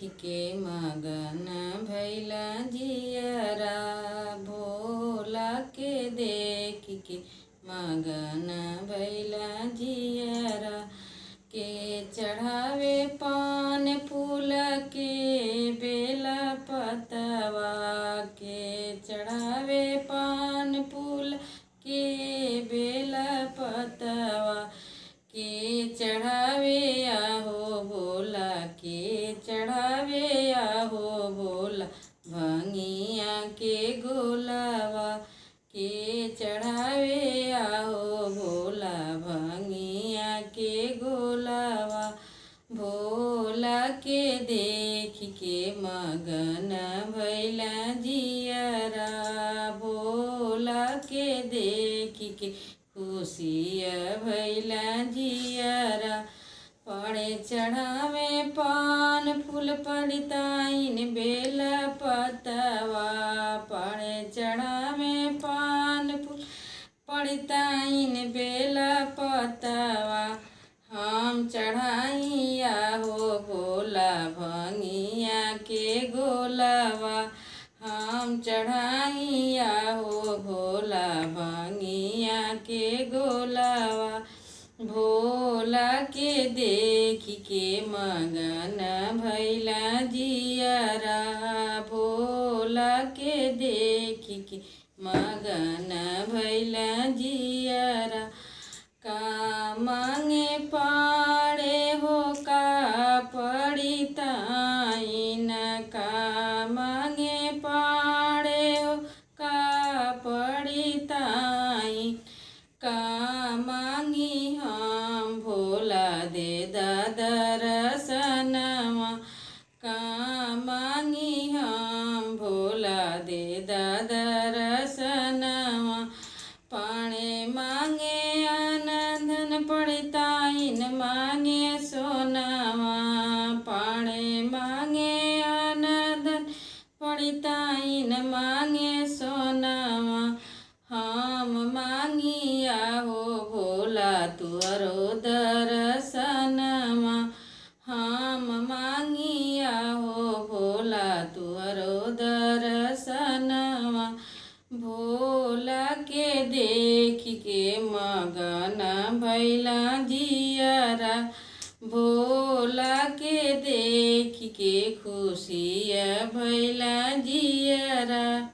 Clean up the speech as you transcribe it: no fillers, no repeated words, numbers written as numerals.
के मगन भैला जियरा, भोला के देख के मगन भैला जियरा। के चढ़ावे पान फूल के बेला पतवा, के चढ़ावे पान फूल के बेला पतवा। के चढ़ावे आहो भोला, के चढ़ावे आहो भोला भंगिया के गोलावा। के चढ़ावे आहो भोला भंगिया के गोलावा। भोला के देख के मगन भैला जियरा, भोला के देख के खुशिया भैला जियरा। पड़े चढ़ावे पान फूल पड़िताइन बेला पतवा, पड़े चढ़ावे पान फूल पड़िताइन बेला पतवा। हम चढ़ाइया हो भोला भंगिया के गोलावा, हम चढ़ाइया हो भोला भंगिया के गोलावा। भोला के देख के मगन भैला जियरा, भोला के देख के मगन भैला जियरा। का मांगे पाड़े हो का पड़िताइन, का मांगे पाड़े हो का पड़िताइन। का मांगी हम भोला दे दर्शनवा, का मांगी हम भोला दे दर्शनवा। पाणे मांगे धन पड़िताइन मांगे सोनावा, पाणे मांगे धन पड़िताइन मांगे सोनावा। हम मांगिया हो भोला तुअरो दर्शनवा, हम मांगिया हो भोला तुअरो दर्शनवा। भोला के देख के मगन भैला जियरा, भोला के देख के खुशिया भैला जियरा।